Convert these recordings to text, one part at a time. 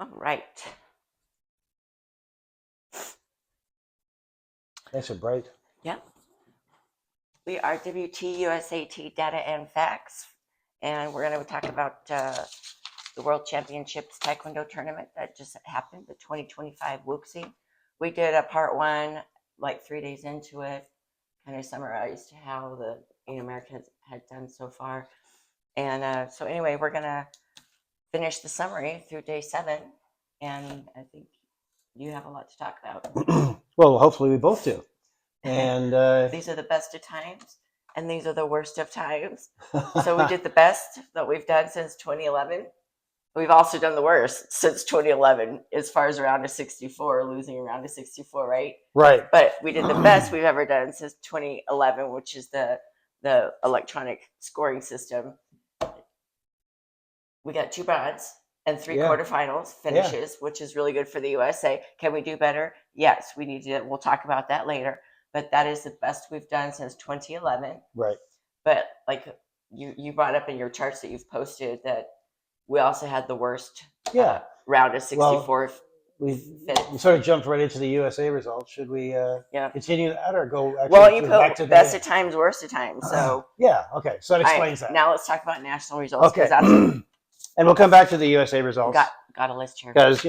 All right. Nice and bright. Yep. We are WTUSAT Data and Facts, and we're going to talk about the World Championships Taekwondo tournament that just happened, the 2025 WUXI. We did a part one like 3 days into it, kind of summarized how the Americans had done so far. And so anyway, we're going to finish the summary through day 7, and I think you have a lot to talk about. Well, hopefully we both do. And these are the best of times, and these are the worst of times. So we did the best that we've done since 2011. We've also done the worst since 2011, as far as around to 64, losing around to 64, right? Right. But we did the best we've ever done since 2011, which is the electronic scoring system. We got 2 bronze and 3 quarterfinals finishes, which is really good for the USA. Can we do better? Yes, we need to. We'll talk about that later. But that is the best we've done since 2011. Right. But like you brought up in your charts that you've posted that we also had the worst round of 64. Well, we sort of jumped right into the USA results. Should we continue that or go you put back to best of times, worst of times. So okay. So that explains that. Now let's talk about national results. Okay. And we'll come back to the USA results. Got a list here. Because,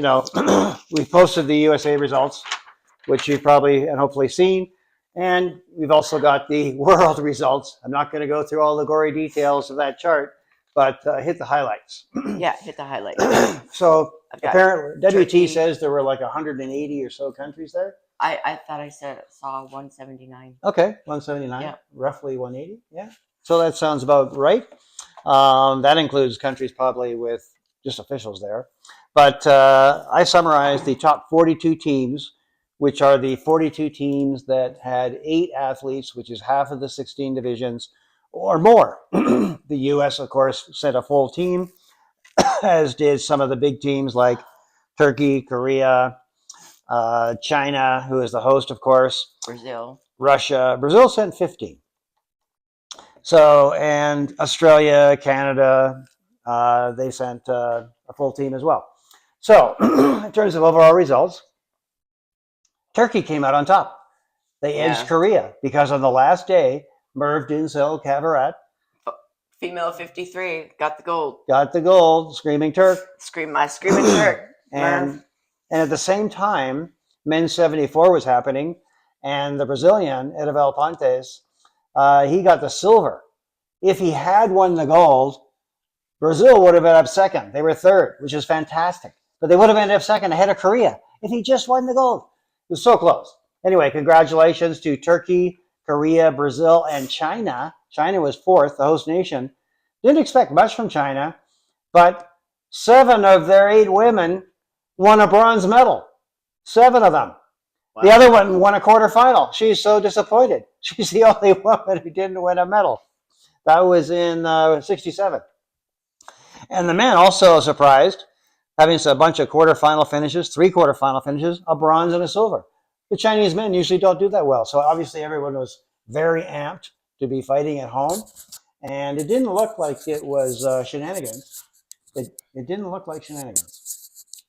we posted the USA results, which you've probably and hopefully seen. And we've also got the world results. I'm not going to go through all the gory details of that chart, but hit the highlights. Hit the highlights. So apparently, WT says there were like 180 or so countries there. I thought I saw 179. Okay, 179. Yeah. Roughly 180. Yeah. So that sounds about right. That includes countries probably with just officials there. But I summarized the top 42 teams, which are the 42 teams that had 8 athletes, which is half of the 16 divisions or more. The U.S., of course, sent a full team, as did some of the big teams like Turkey, Korea, China, who is the host, of course. Brazil. Russia. Brazil sent 15. So, and Australia, Canada, they sent a full team as well. So, in terms of overall results, Turkey came out on top. They edged Korea because on the last day, Merv Dinsel Kavarat, female 53, got the gold. Got the gold, screaming Turk. Screaming Turk. And at the same time, men's 74 was happening, and the Brazilian, Edival Pontes, he got the silver. If he had won the gold, Brazil would have been up second. They were third, which is fantastic. But they would have ended up second ahead of Korea if he just won the gold. It was so close. Anyway, congratulations to Turkey, Korea, Brazil, and China. China was 4th, the host nation. Didn't expect much from China, but 7 of their 8 women won a bronze medal. 7 of them. Wow. The other one won a quarterfinal. She's so disappointed. She's the only woman who didn't win a medal. That was in 67. And the men also surprised, having a bunch of quarterfinal finishes, 3 quarterfinal finishes, a bronze and a silver. The Chinese men usually don't do that well. So obviously everyone was very amped to be fighting at home. And it didn't look like it was shenanigans. It didn't look like shenanigans.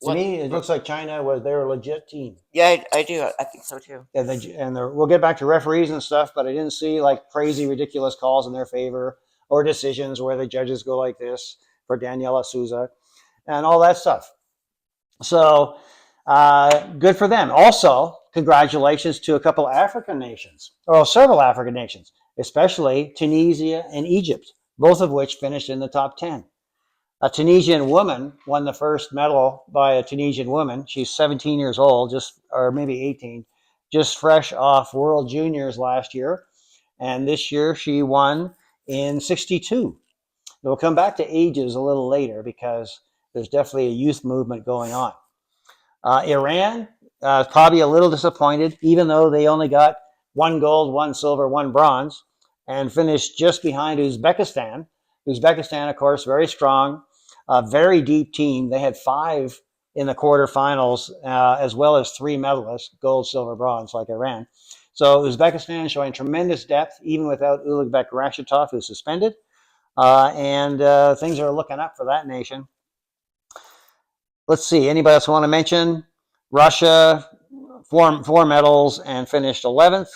To me, it looks like China was their legit team. Yeah, I do. I think so too. And we'll get back to referees and stuff, but I didn't see like crazy, ridiculous calls in their favor or decisions where the judges go like this for Daniela Souza and all that stuff. So good for them. Also, congratulations to a couple of African nations, or several African nations, especially Tunisia and Egypt, both of which finished in the top 10. A Tunisian woman won the first medal by a Tunisian woman. She's 17 years old, or maybe 18, just fresh off World Juniors last year. And this year she won in 62. We'll come back to ages a little later because there's definitely a youth movement going on. Iran, probably a little disappointed, even though they only got 1 gold, 1 silver, 1 bronze, and finished just behind Uzbekistan. Uzbekistan, of course, very strong, very deep team. They had 5 in the quarterfinals, as well as 3 medalists, gold, silver, bronze, like Iran. So Uzbekistan showing tremendous depth, even without Ulugbek Rashidov, who's suspended. And things are looking up for that nation. let's see. Anybody else want to mention? Russia, four medals and finished 11th.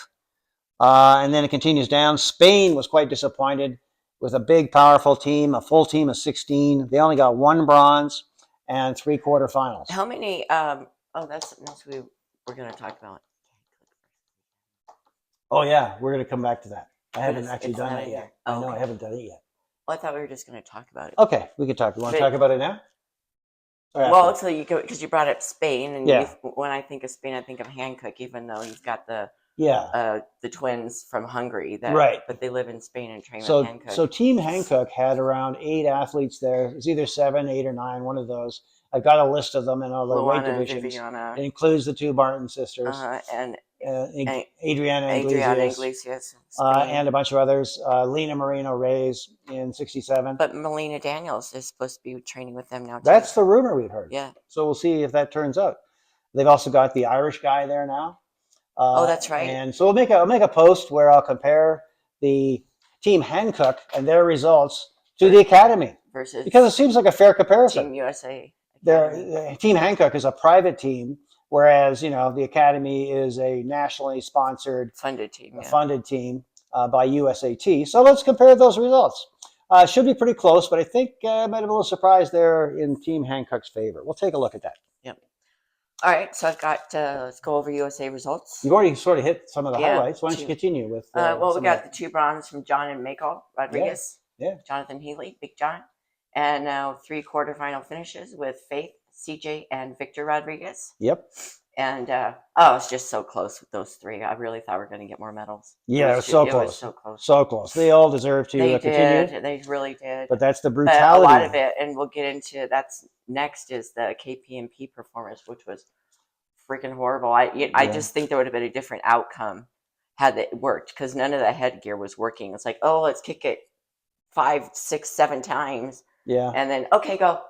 And then it continues down. Spain was quite disappointed with a big, powerful team, a full team of 16. They only got 1 bronze and 3 quarterfinals. How many? That's we're going to talk about. Oh yeah, we're going to come back to that. I But haven't it's- actually it's done not that in yet. here. I Oh, know I okay. haven't done it yet. Well, I thought we were just going to talk about it. Okay, we can talk. You want to But- talk about it now? Or Well, after? so you go because you brought up Spain, and Yeah. when I think of Spain, I think of Hankook, even though he's got the Yeah. twins from Hungary, that Right. but they live in Spain and train So, with Hankook. so Team Hankook had around 8 athletes there. It's either 7, 8, or 9, one of those. I've got a list of them in all the weight Luana and divisions. Viviana, It includes the 2 Martin sisters, and Adriana Adriana Iglesias, Iglesias, Spain. and a bunch of others. Lena Moreno Reyes in 67. But Melina Daniels is supposed to be training with them now too. That's the rumor we've heard. Yeah. So we'll see if that turns out. They've also got the Irish guy there now. Oh, that's right. And so I'll make a post where I'll compare the Team Hankook and their results to the academy, versus because it seems like a fair comparison. Team USA. Team Hankook is a private team, whereas the academy is a nationally sponsored, Funded team. Yeah. funded team by USAT. So let's compare those results. Should be pretty close, but I think I might have a little surprise there in Team Hankook's favor. We'll take a look at that. All right, so I've got. Let's go over USA results. You've already sort of hit some of the Yeah, highlights. Why don't you continue with? Well, we some got of the 2 bronze from John and MAIKOL Rodriguez. Yeah. Jonathan Healy, Big John, and now 3 quarterfinal finishes with Faith, CJ, and Victor Rodriguez. Yep. And it's just so close with those 3. I really thought we were going to get more medals. Yeah, it was so close. It was so close. So close. They all deserve to They continue. did. They really did. But that's the But brutality. a lot of it, and we'll get into that's next is the KPNP performance, which was freaking horrible. I just think there would have been a different outcome had it worked, because none of the headgear was working. It's like, oh, let's kick it 5, 6, 7 times, Yeah. and then okay, go.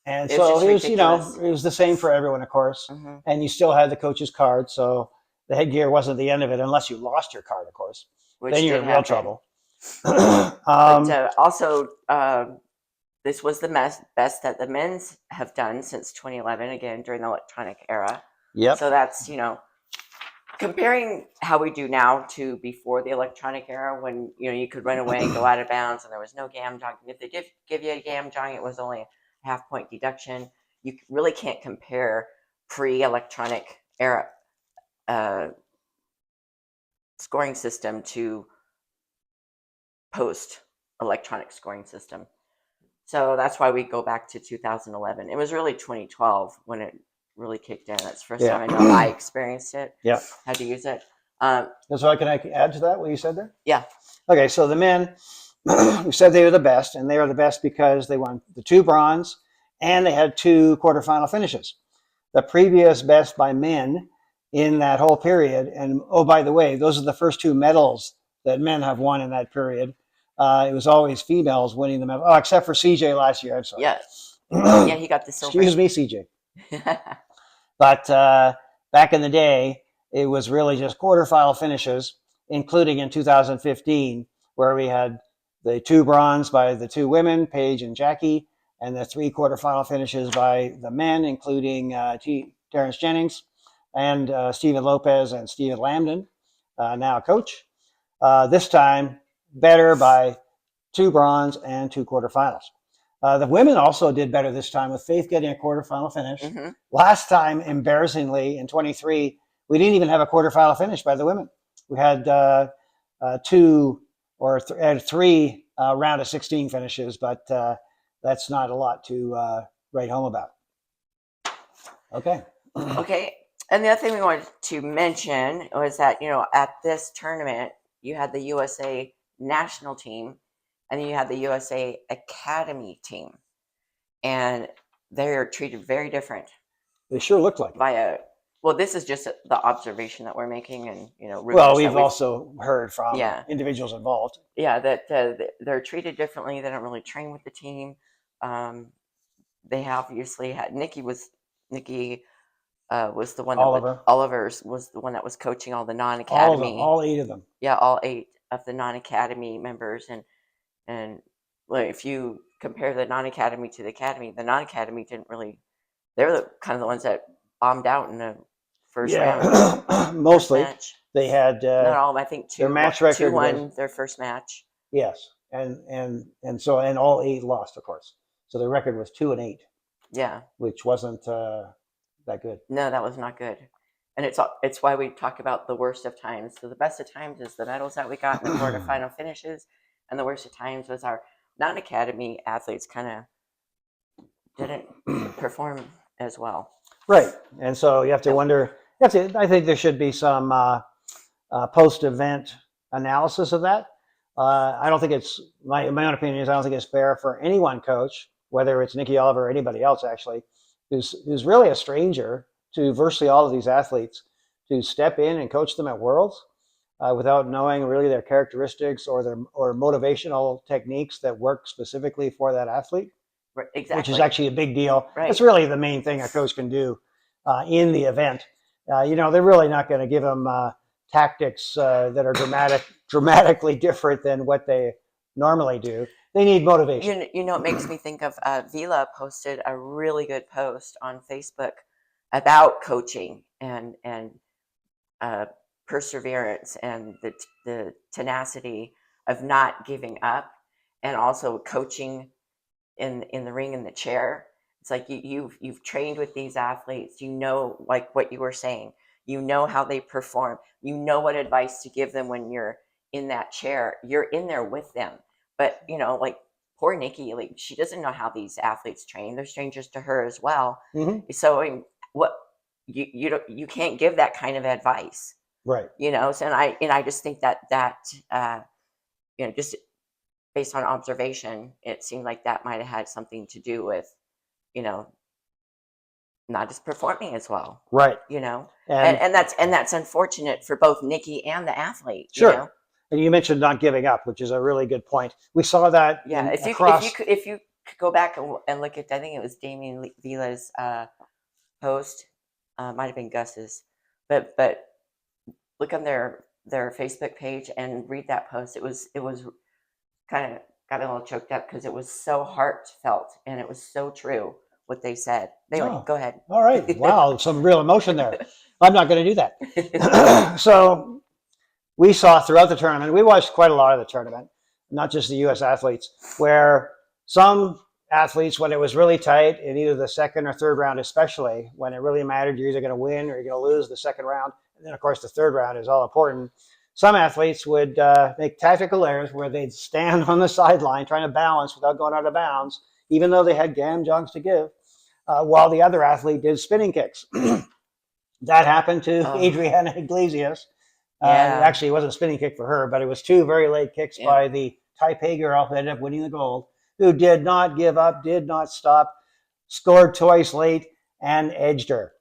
And It was so just it was, ridiculous. it was the same for everyone, of course. Mm-hmm. And you still had the coach's card, so the headgear wasn't the end of it, unless you lost your card, of course. Which Then you're did in real happen. trouble. But also, this was the best that the men's have done since 2011, again, during the electronic era. Yep. So that's, comparing how we do now to before the electronic era, when, you could run away and go out of bounds and there was no gam jong. If they did give you a gam jong, it was only a half-point deduction. You really can't compare pre-electronic era scoring system to post-electronic scoring system. So that's why we go back to 2011. It was really 2012 when it really kicked in. That's the first time I know I experienced it. Yeah. Had to use it. So can I add to that, what you said there? Yeah. Okay, so the men, we said they were the best, and they were the best because they won the 2 bronze, and they had 2 quarterfinal finishes. The previous best by men in that whole period, and oh, by the way, those are the first 2 medals that men have won in that period. It was always females winning the medal. Oh, except for CJ last year. I'm sorry. Yeah. Yeah, he got the silver. Excuse me, CJ. But back in the day, it was really just quarterfinal finishes, including in 2015, where we had the 2 bronze by the 2 women, Paige and Jackie, and the 3 quarterfinal finishes by the men, including Terrence Jennings and Stephen Lopez and Stephen Lambden, now a coach. This time, better by 2 bronze and 2 quarterfinals. The women also did better this time, with Faith getting a quarterfinal finish. Mm-hmm. Last time, embarrassingly, in 23, we didn't even have a quarterfinal finish by the women. We had 3 round of 16 finishes, but that's not a lot to write home about. Okay. Okay. And the other thing we wanted to mention was that, at this tournament, you had the USA national team, and then you had the USA Academy team, and they're treated very different. They sure look like it. Well, this is just the observation that we're making, and well, we've also heard from individuals involved. Yeah, that they're treated differently. They don't really train with the team. They obviously had Nikki was the one. Oliver's was the one that was coaching all the non-academy. All 8 of them. Yeah, all 8 of the non-academy members, and well, if you compare the non-academy to the academy didn't really they're the kind of the ones that bombed out in the first round, Yeah, mostly match. they had Not all of them. I think their two match two record won was their first match. yes, and so and all 8 lost, of course. So their record was 2-8, Yeah. which wasn't that good. No, that was not good. And it's why we talk about the worst of times. So the best of times is the medals that we got in the quarterfinal finishes, and the worst of times was our non-academy athletes kind of didn't perform as well. Right, and so you have to wonder. I think there should be some post-event analysis of that. I don't think it's my own opinion is I don't think it's fair for any one coach, whether it's Nikki Oliver or anybody else actually, who's really a stranger to virtually all of these athletes, to step in and coach them at Worlds without knowing really their characteristics or motivational techniques that work specifically for that athlete. Exactly. Which is actually a big deal. Right. It's really the main thing a coach can do in the event. They're really not going to give them tactics that are dramatically different than what they normally do. They need motivation. It makes me think of Vila posted a really good post on Facebook about coaching and perseverance and the tenacity of not giving up, and also coaching in the ring, in the chair. It's like you've trained with these athletes, like what you were saying, how they perform, what advice to give them when you're in that chair, you're in there with them. But like poor Nikki, like she doesn't know how these athletes train. They're strangers to her as well. Mm-hmm. So what you can't give that kind of advice, right? So I just think that just based on observation, it seemed like that might have had something to do with, not just performing as well. Right. And that's unfortunate for both Nikki and the athlete. Sure. And you mentioned not giving up, which is a really good point. We saw that. Yeah. If you could go back and look at, I think it was Damien Vila's post, might have been Gus's, but look on their Facebook page and read that post. It was kind of got a little choked up because it was so heartfelt and it was so true what they said. Anyway, go ahead. All right. Wow, some real emotion there. I'm not going to do that. So we saw throughout the tournament, we watched quite a lot of the tournament, not just the U.S. athletes, where some athletes, when it was really tight in either the second or third round, especially when it really mattered, you're either going to win or you're going to lose the second round. And then, of course, the third round is all important. Some athletes would make tactical errors where they'd stand on the sideline trying to balance without going out of bounds, even though they had gam jogs to give, while the other athlete did spinning kicks. That happened to Adriana Iglesias. Actually, it wasn't a spinning kick for her, but it was 2 very late kicks by the Taipei girl who ended up winning the gold, who did not give up, did not stop, scored twice late, and edged her.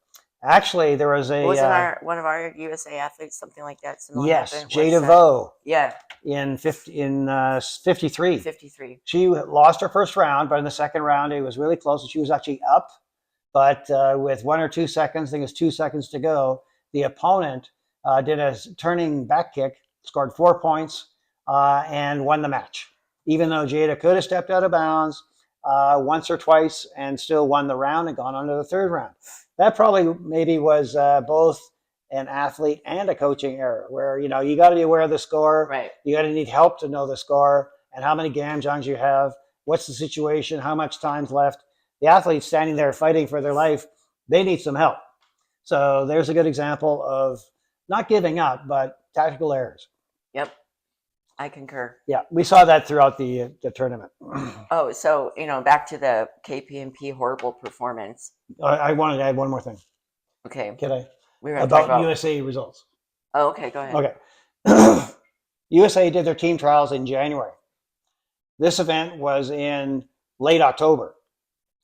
Actually, there was a one of our USA athletes, something like that. Yes, Jada Vo. Yeah. In 53. 53. She lost her first round, but in the second round, it was really close. And she was actually up, but with 1 or 2 seconds, I think it was 2 seconds to go, the opponent did a turning back kick, scored 4 points, and won the match. Even though Jada could have stepped out of bounds once or twice and still won the round and gone on to the third round. That probably maybe was both an athlete and a coaching error, where you got to be aware of the score. Right. You got to need help to know the score and how many gam jongs you have. What's the situation? How much time's left? The athlete's standing there fighting for their life. They need some help. So there's a good example of not giving up, but tactical errors. Yep, I concur. Yeah, we saw that throughout the tournament. Oh, so back to the KPNP horrible performance. I wanted to add one more thing. Okay. Can I? We were about USA results. Oh, okay. Go ahead. Okay. USA did their team trials in January. This event was in late October.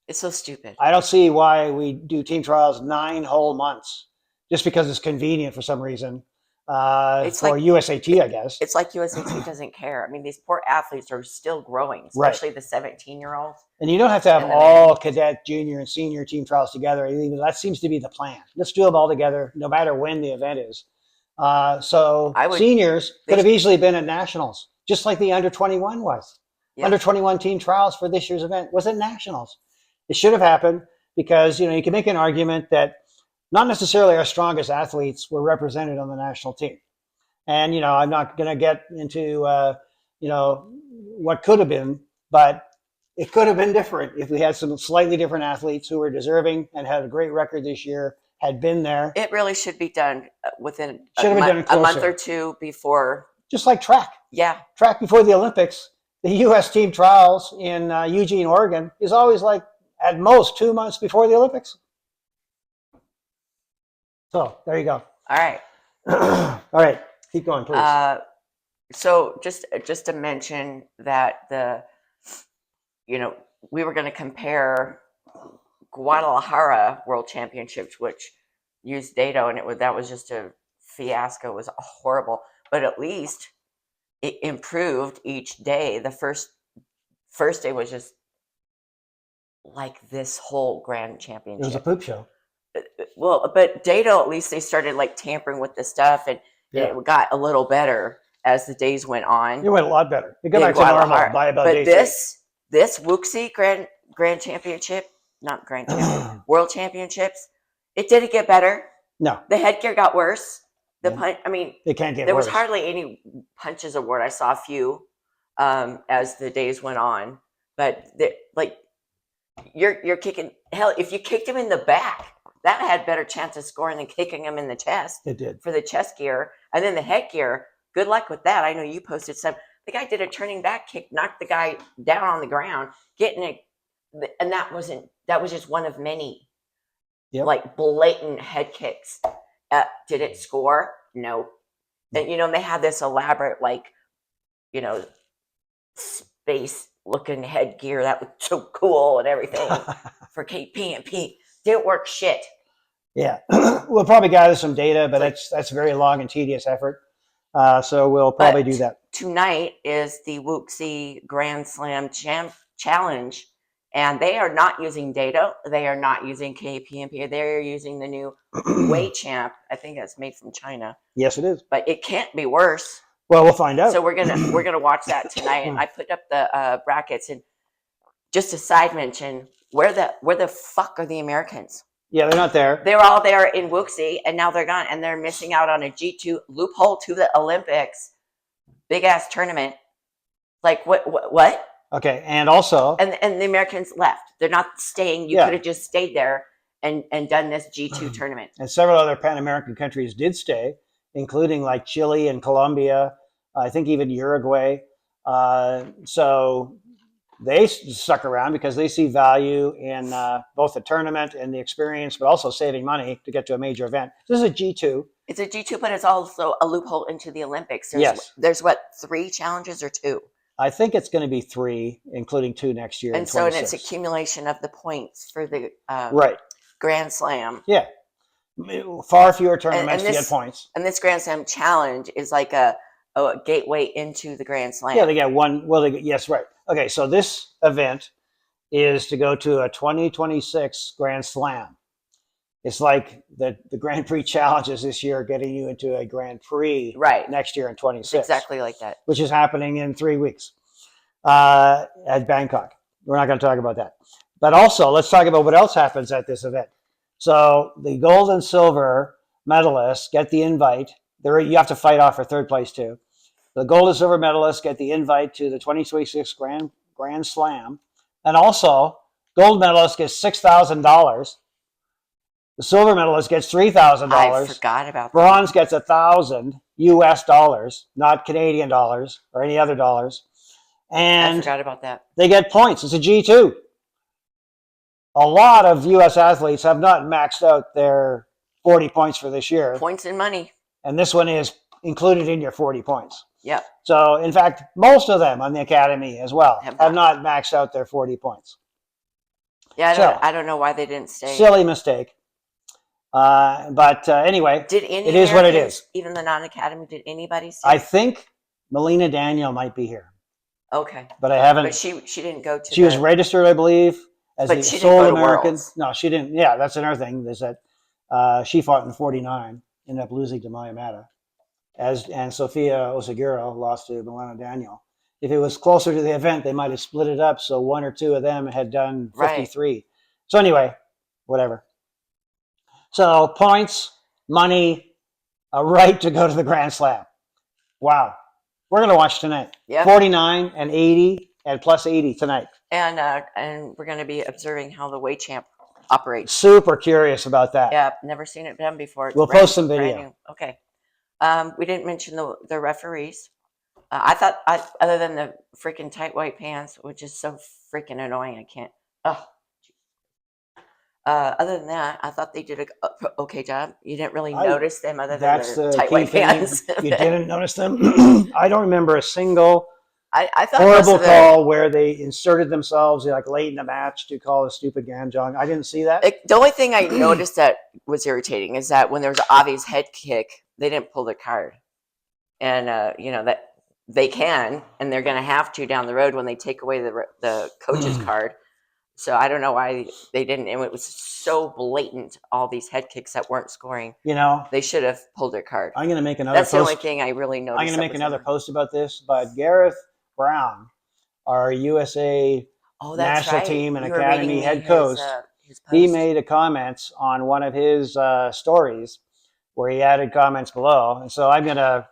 It's so stupid. I don't see why we do team trials 9 whole months, just because it's convenient for some reason. It's for like, USAT, I guess. It's like USAT doesn't care. I mean, these poor athletes are still growing, especially the 17-year-olds. And you don't have to have all cadet, junior, and senior team trials together. That seems to be the plan. Let's do them all together, no matter when the event is. Seniors could have easily been at nationals, just like the under 21 was. Yep. Under 21 team trials for this year's event was at nationals. It should have happened. because, you know, you can make an argument that not necessarily our strongest athletes were represented on the national team. And, you know, I'm not going to get into, you know, what could have been, but it could have been different if we had some slightly different athletes who were deserving and had a great record this year, had been there. It really should be done within Should have been done a month closer. or two before. Just like track. Yeah. Track before the Olympics. The U.S. team trials in Eugene, Oregon is always like at most 2 months before the Olympics. So there you go. All right. All right. Keep going, please. So just to mention that we were going to compare Guadalajara World Championships, which used Daedo, and that was just a fiasco. It was horrible, but at least it improved each day. The first day was just like this whole grand championship. It was a poop show. Well, but Daedo, at least they started like tampering with the stuff, and it got a little better as the days went on. It went a lot better. It got back to normal by about day three. This WUXI Grand Championship, not Grand Championship, World Championships, it didn't get better. No. The headgear got worse. I mean, it can't get there worse. was hardly any punches award. I saw a few as the days went on, but you're kicking. Hell, if you kicked him in the back, that had better chance of scoring than kicking him in the chest. It did. For the chest gear. And then the headgear, good luck with that. I know you posted some. The guy did a turning back kick, knocked the guy down on the ground, getting it. And that was just one of many, like blatant head kicks. Did it score? No. And, they had this elaborate, space looking headgear that was so cool and everything for KPNP. Didn't work shit. Yeah, we'll probably gather some data, but that's a very long and tedious effort. So we'll probably do that. Tonight is the WUXI Grand Slam Challenge, and they are not using Daedo. They are not using KPNP. They're using the new Waychamp. I think it's made from China. Yes, it is. But it can't be worse. Well, we'll find out. So we're gonna watch that tonight, and I put up the brackets. And just a side mention. Where the fuck are the Americans? Yeah, they're not there. They're all there in WUXI, and now they're gone, and they're missing out on a G2 loophole to the Olympics. Big ass tournament. Like what? Okay, and also, and the Americans left. They're not staying. You could have just stayed there and done this G2 tournament. And several other Pan American countries did stay, including like Chile and Colombia. I think even Uruguay. So they stuck around because they see value in both the tournament and the experience, but also saving money to get to a major event. This is a G2. It's a G2, but it's also a loophole into the Olympics. There's what, 3 challenges or 2? I think it's going to be 3, including 2 next year. And so it's accumulation of the points for the Grand Slam. Yeah. Far fewer tournaments to get points. And this Grand Slam challenge is like a gateway into the Grand Slam. Yeah, they get one. Well, yes, right. Okay, so this event is to go to a 2026 Grand Slam. It's like the Grand Prix challenges this year are getting you into a Grand Prix next year in 26. Exactly like that. Which is happening in 3 weeks at Bangkok. We're not going to talk about that. But also, let's talk about what else happens at this event. So the gold and silver medalists get the invite. You have to fight off for 3rd place too. The gold and silver medalists get the invite to the 2026 Grand Slam. And also, gold medalist gets $6,000. The silver medalist gets $3,000. I forgot about that. Bronze gets $1,000 US dollars, not Canadian dollars or any other dollars. And I forgot about that. They get points. It's a G2. A lot of US athletes have not maxed out their 40 points for this year. Points and money. And this one is included in your 40 points. Yeah. So, in fact, most of them on the academy as well have not maxed out their 40 points. Yeah, I don't know why they didn't stay. Silly mistake. But anyway, it is what it is. Even the non-academy, did anybody stay? I think Melina Daniel might be here. Okay. But I haven't. But she didn't go to. She was registered, I believe, as the sole American. No, she didn't. Yeah, that's another thing. Is that she fought in 49, ended up losing to Maya Mata. And Sofia Osaguro lost to Melina Daniel. If it was closer to the event, they might have split it up so 1 or 2 of them had done 53. So anyway, whatever. So points, money, a right to go to the Grand Slam. Wow. We're going to watch tonight. Yeah. 49 and 80 and plus 80 tonight. And we're going to be observing how the Waychamp operates. Super curious about that. Yeah, never seen it done before. It's We'll post some video. Okay. We didn't mention the referees. I thought, other than the freaking tight white pants, which is so freaking annoying, I can't. Oh. Other than that, I thought they did a okay job. You didn't really notice them other than their tight white pants. You didn't notice them? I don't remember a single I thought horrible call where they inserted themselves like late in the match to call a stupid gamjong. I didn't see that. The only thing I noticed that was irritating is that when there was an obvious head kick, they didn't pull their card. And, that they can, and they're going to have to down the road when they take away the coach's card. So I don't know why they didn't. And it was so blatant, all these head kicks that weren't scoring. They should have pulled their card. I'm going to make another That's post. The only thing I really noticed. I'm going to make another post about this, but Gareth Brown, our USA national team and academy head coach, he made a comments on one of his stories where he added comments below. And so I'm going to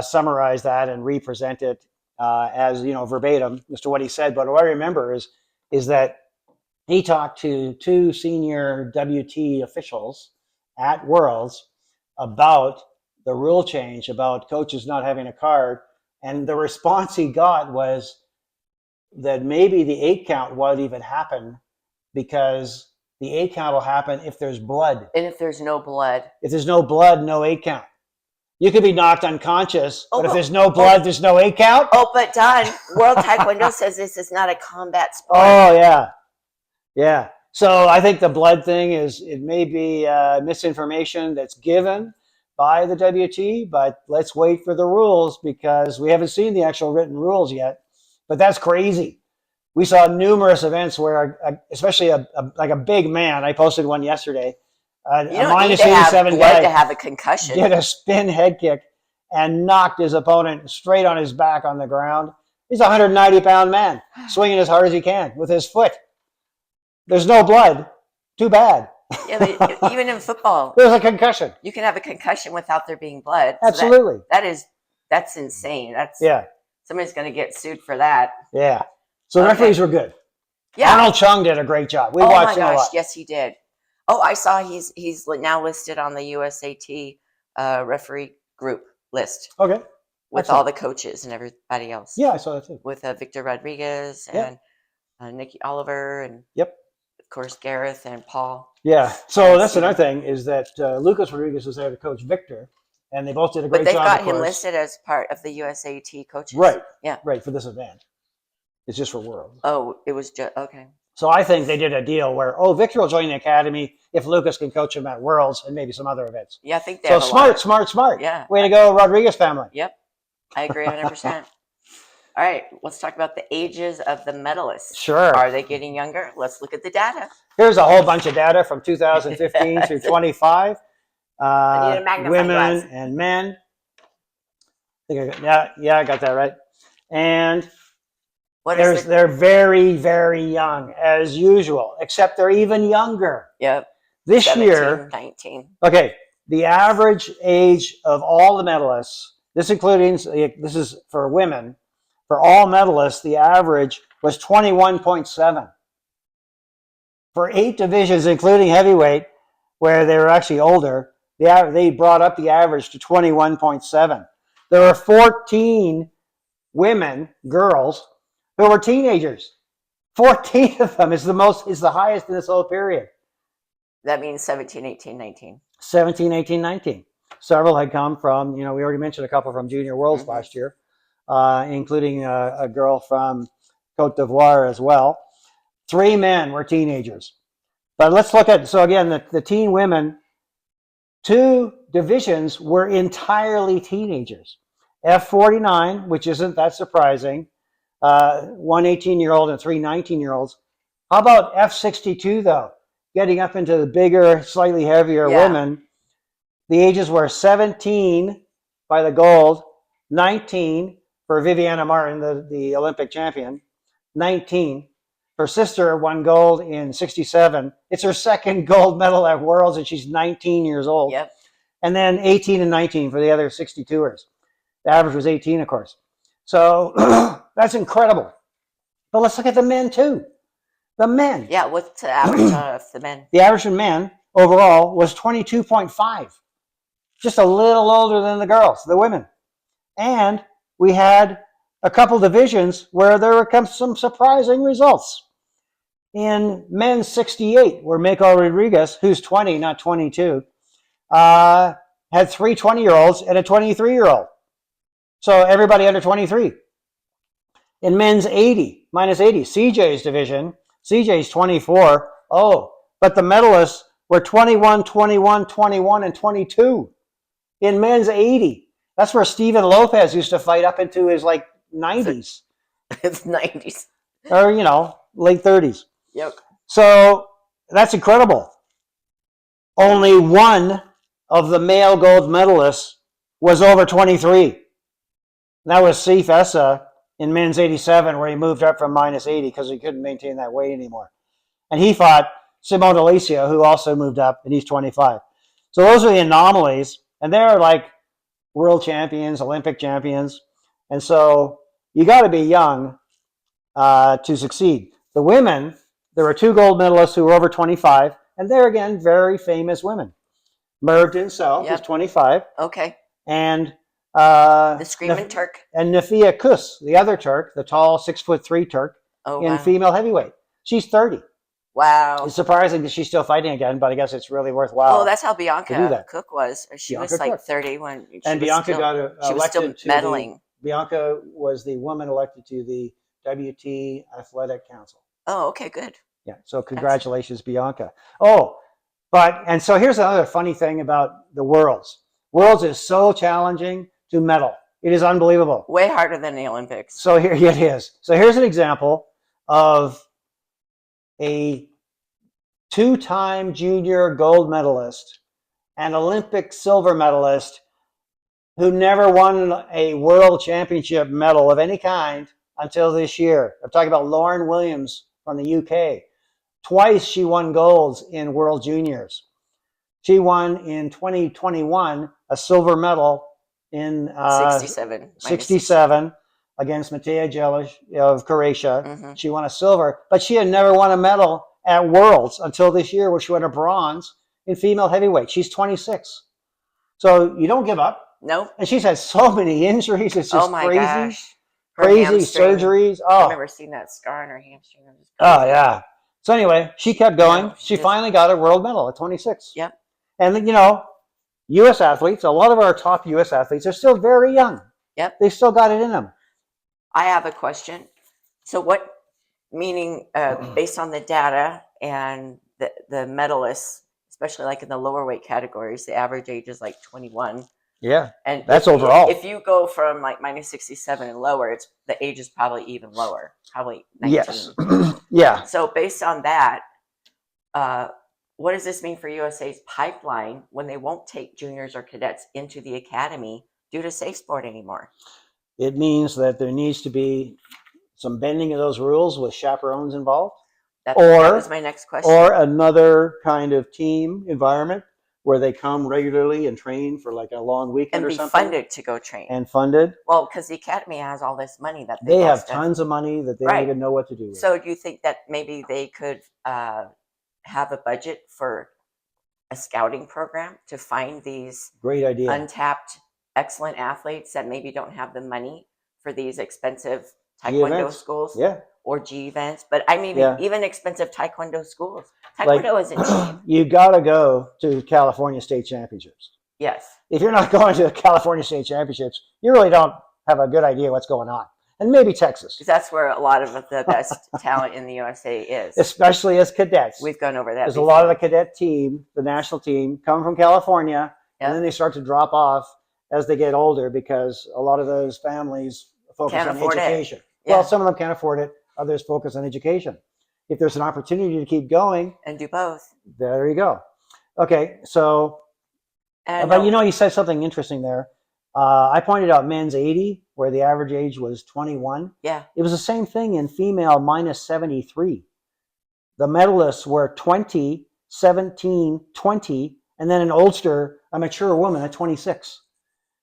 summarize that and represent it as, verbatim as to what he said. But what I remember is that he talked to two senior WT officials at Worlds about the rule change about coaches not having a card. And the response he got was that maybe the 8 count won't even happen because the 8 count will happen if there's blood. And if there's no blood. If there's no blood, no 8 count. You could be knocked unconscious, but if there's no blood, there's no 8 count. Oh, but Don, World Taekwondo says this is not a combat sport. Oh, yeah. Yeah. So I think the blood thing it may be misinformation that's given by the WT, but let's wait for the rules because we haven't seen the actual written rules yet. But that's crazy. We saw numerous events where, especially like a big man, I posted one yesterday, you don't need to have blood to have a concussion. Did a spin head kick and knocked his opponent straight on his back on the ground. He's a 190-pound man, swinging as hard as he can with his foot. There's no blood. Too bad. Yeah, but even in football, there's a concussion. You can have a concussion without there being blood. So Absolutely. That's insane. Somebody's going to get sued for that. Yeah. So the referees were good. Yeah. Arnold Chung did a great job. We watched him a lot. Yes, he did. Oh, I saw he's now listed on the USAT referee group list. Okay. With all the coaches and everybody else. Yeah, I saw that too. With Victor Rodriguez and Nikki Oliver and of course Gareth and Paul. Yeah. So that's another thing is that Lucas Rodriguez was there to coach Victor, and they both did a great job. But they've got him listed as part of the USAT coaches. Right. Yeah. Right, for this event. It's just for Worlds. Oh, it was just okay. So I think they did a deal where, Victor will join the academy if Lucas can coach him at Worlds and maybe some other events. Yeah, I think they have smart. Yeah. Way to go, Rodriguez family. Yep. I agree 100%. All right, let's talk about the ages of the medalists. Sure. Are they getting younger? Let's look at the data. Here's a whole bunch of data from 2015 through 25. I need a magnifying women glass. and men. I got that right. And they're very, very young as usual, except they're even younger. Yep. This 17, year, 19. Okay, the average age of all the medalists, this is for women, for all medalists, the average was 21.7. For 8 divisions, including heavyweight, where they were actually older, they brought up the average to 21.7. There were 14 women, girls, who were teenagers. 14 of them is the highest in this whole period. That means 17, 18, 19. 17, 18, 19. Several had come from, we already mentioned a couple from Junior Worlds last year, including a girl from Cote d'Ivoire as well. 3 men were teenagers. But let's look at, so again, the teen women, 2 divisions were entirely teenagers. F49, which isn't that surprising, 1 18-year-old and 3 19-year-olds. How about F62 though? Getting up into the bigger, slightly heavier women. The ages were 17 by the gold, 19 for Viviana Martin, the Olympic champion, 19. Her sister won gold in 67. It's her second gold medal at Worlds, and she's 19 years old. Yep. And then 18 and 19 for the other 62ers. The average was 18, of course. So that's incredible. But let's look at the men, too. The men. Yeah, what's the average of the men? The average in men overall was 22.5. Just a little older than the girls, the women. And we had a couple divisions where there were some surprising results. In men's 68, where MAIKOL Rodriguez, who's 20, not 22, had 3 20-year-olds and a 23-year-old. So everybody under 23. In men's 80, minus 80, CJ's division, CJ's 24. Oh, but the medalists were 21, 21, 21, and 22. In men's 80, that's where Steven Lopez used to fight up into his like 90s. It's 90s. Or, you know, late 30s. Yep. So that's incredible. Only one of the male gold medalists was over 23. That was Sif Essa in men's 87, where he moved up from minus 80 because he couldn't maintain that weight anymore. And he fought Simone Alicia, who also moved up, and he's 25. So those are the anomalies, and they're like world champions, Olympic champions. And so you got to be young to succeed. The women, there were 2 gold medalists who were over 25, and they're, again, very famous women. Merv Dinsel is 25. Okay. And the Screaming Turk. And Nafia Kus, the other Turk, the tall 6'3" Turk, in female heavyweight. She's 30. Wow. It's surprising that she's still fighting again, but I guess it's really worthwhile. Oh, that's how Bianca Cook was. She Bianca was like Cook. 30 when she and was Bianca still, got she was still elected to medaling. Bianca was the woman elected to the WT Athletic Council. Oh, okay, good. Yeah, so congratulations, Bianca. Oh, and so here's another funny thing about the Worlds. Worlds is so challenging to medal. It is unbelievable. Way harder than the Olympics. So here it is. So here's an example of a 2-time junior gold medalist and Olympic silver medalist who never won a world championship medal of any kind until this year. I'm talking about Lauren Williams from the UK. Twice she won golds in World Juniors. She won in 2021 a silver medal in 67 against Mateja Jelic of Croatia. Mm-hmm. She won a silver, but she had never won a medal at Worlds until this year, where she won a bronze in female heavyweight. She's 26. So you don't give up. Nope. And she's had so many injuries. It's just crazy. Gosh. Crazy surgeries. Oh. I remember seeing that scar on her hamstring. Oh, yeah. So anyway, she kept going. Yeah, she finally got a world medal at 26. Yep. And, you know, U.S. athletes, a lot of our top U.S. athletes are still very young. Yep. They still got it in them. I have a question. So what, meaning based on the data and the medalists, especially like in the lower weight categories, the average age is like 21. Yeah. And that's overall. If you go from like minus 67 and lower, the age is probably even lower, probably 19. Yes. Yeah. So based on that, what does this mean for USA's pipeline when they won't take juniors or cadets into the academy due to safe sport anymore? It means that there needs to be some bending of those rules with chaperones involved. That was my next question. Or another kind of team environment where they come regularly and train for like a long weekend or something. And be funded to go train. And funded. Well, because the academy has all this money that they have tons of money that they don't even know what to do with. So do you think that maybe they could have a budget for a scouting program to find these great idea untapped, excellent athletes that maybe don't have the money for these expensive Taekwondo schools? Yeah. Or G events, but I mean, even expensive Taekwondo schools. Taekwondo isn't cheap. You got to go to California State Championships. Yes. If you're not going to the California State Championships, you really don't have a good idea what's going on. And maybe Texas. Because that's where a lot of the best talent in the USA is. Especially as cadets. We've gone over that. There's a lot of the cadet team, the national team, come from California, and then they start to drop off as they get older because a lot of those families focus on education. Well, some of them can't afford it. Others focus on education. If there's an opportunity to keep going. And do both. There you go. Okay, so, but you know, you said something interesting there. I pointed out men's 80, where the average age was 21. Yeah. It was the same thing in female minus 73. The medalists were 20, 17, 20, and then an oldster, a mature woman at 26.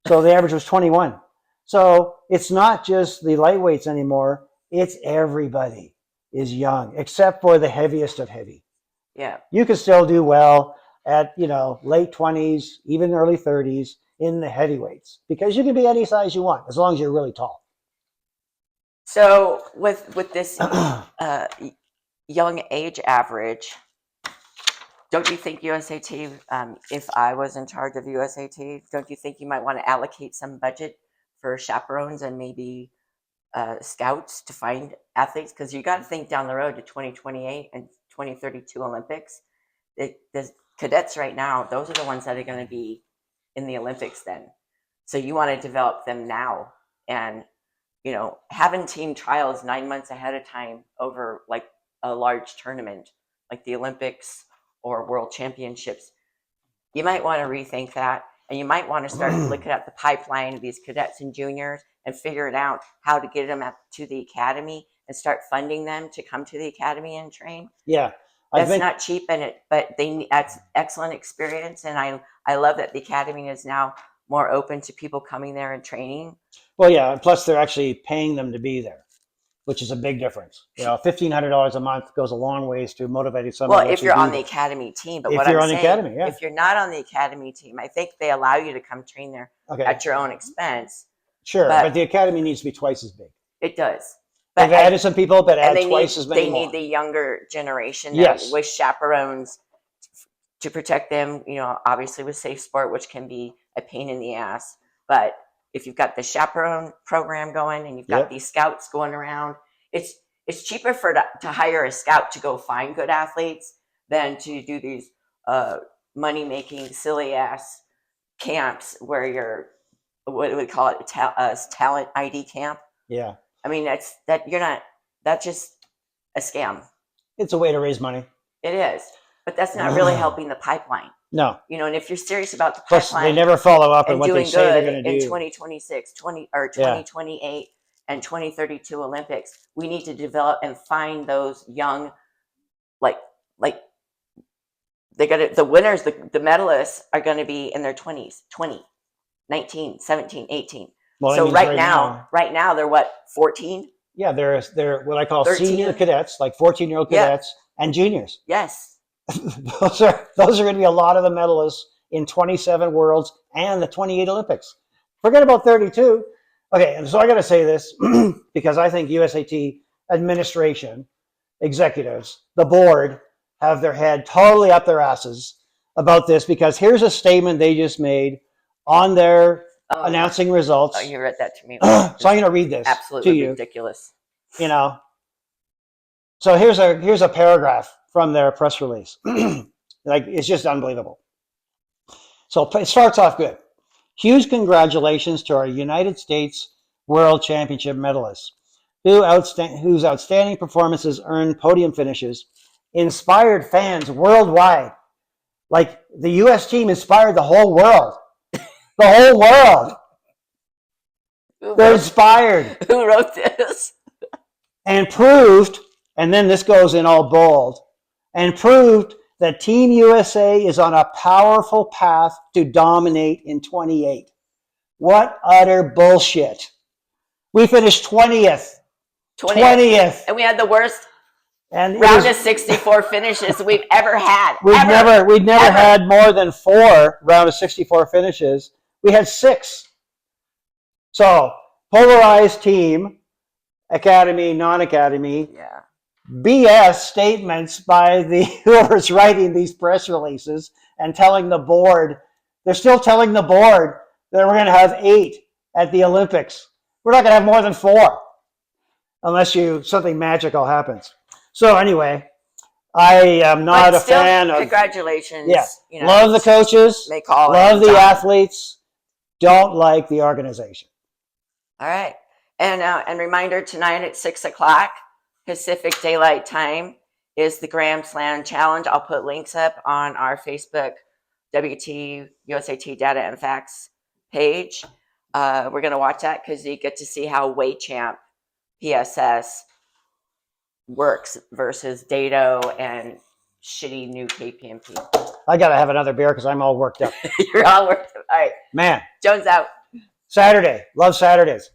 So the average was 21. So it's not just the lightweights anymore. It's everybody is young, except for the heaviest of heavy. Yeah. You can still do well at, late 20s, even early 30s in the heavyweights, because you can be any size you want as long as you're really tall. So with this young age average, don't you think USAT, if I was in charge of USAT, don't you think you might want to allocate some budget for chaperones and maybe scouts to find athletes? Because you got to think down the road to 2028 and 2032 Olympics. The cadets right now, those are the ones that are going to be in the Olympics then. So you want to develop them now. And, having team trials 9 months ahead of time over like a large tournament, like the Olympics or World Championships, you might want to rethink that. And you might want to start looking at the pipeline of these cadets and juniors and figuring out how to get them to the academy and start funding them to come to the academy and train. Yeah. That's not cheap, but that's excellent experience. And I love that the academy is now more open to people coming there and training. Well, yeah. And plus they're actually paying them to be there, which is a big difference. $1,500 a month goes a long ways to motivating someone. Well, if you're on the academy team, but if you're on the academy, yeah. If you're not on the academy team, I think they allow you to come train there at your own expense. Sure, but the academy needs to be twice as big. It does. But they've added some people, but add twice as many more. They need the younger generation yes. with chaperones to protect them, obviously with safe sport, which can be a pain in the ass. But if you've got the chaperone program going and you've got these scouts going around, it's cheaper to hire a scout to go find good athletes than to do these money-making, silly-ass camps where you're, what do we call it, talent ID camp? Yeah. I mean, that's just a scam. It's a way to raise money. It is. But that's not really helping the pipeline. No. And if you're serious about the pipeline, plus they never follow up on what they say they're going to do. In 2026, 2028, and 2032 Olympics, we need to develop and find those young, like the winners, the medalists are going to be in their 20s, 20, 19, 17, 18. Well, so right now they're what, 14? Yeah, they're what I call 13? Senior cadets, like 14-year-old cadets and juniors. Yes. those are going to be a lot of the medalists in 27 Worlds and the 28 Olympics. Forget about 32. Okay, and so I got to say this because I think USAT administration, executives, the board have their head totally up their asses about this, because here's a statement they just made on their announcing results. Oh, you read that to me. So I'm going to read this absolutely to you. Ridiculous. So here's a paragraph from their press release. It's just unbelievable. So it starts off good. Huge congratulations to our United States World Championship medalists, whose outstanding performances earned podium finishes, inspired fans worldwide. Like the U.S. team inspired the whole world. The whole world. They're inspired. Who wrote this? And proved, and then this goes in all bold, and proved that Team USA is on a powerful path to dominate in 28. What utter bullshit. We finished 20th. 20th. And we had the worst round of 64 finishes we've ever had. We'd never had more than 4 round of 64 finishes. We had 6. So, polarized team, academy, non-academy. Yeah. BS statements by whoever's writing these press releases and telling the board. They're still telling the board that we're going to have 8 at the Olympics. We're not going to have more than 4 unless something magical happens. So anyway, I am not a fan of. Congratulations. Yeah. Love the coaches. Love the athletes. Don't like the organization. All right. And reminder, tonight at 6:00 Pacific Daylight Time is the Grand Slam Challenge. I'll put links up on our Facebook USAT Data and Facts page. We're going to watch that because you get to see how Waychamp PSS works versus Daedo and shitty new KPNP. I got to have another beer because I'm all worked up. You're all worked up. All right. Man. Jones out. Saturday. Love Saturdays.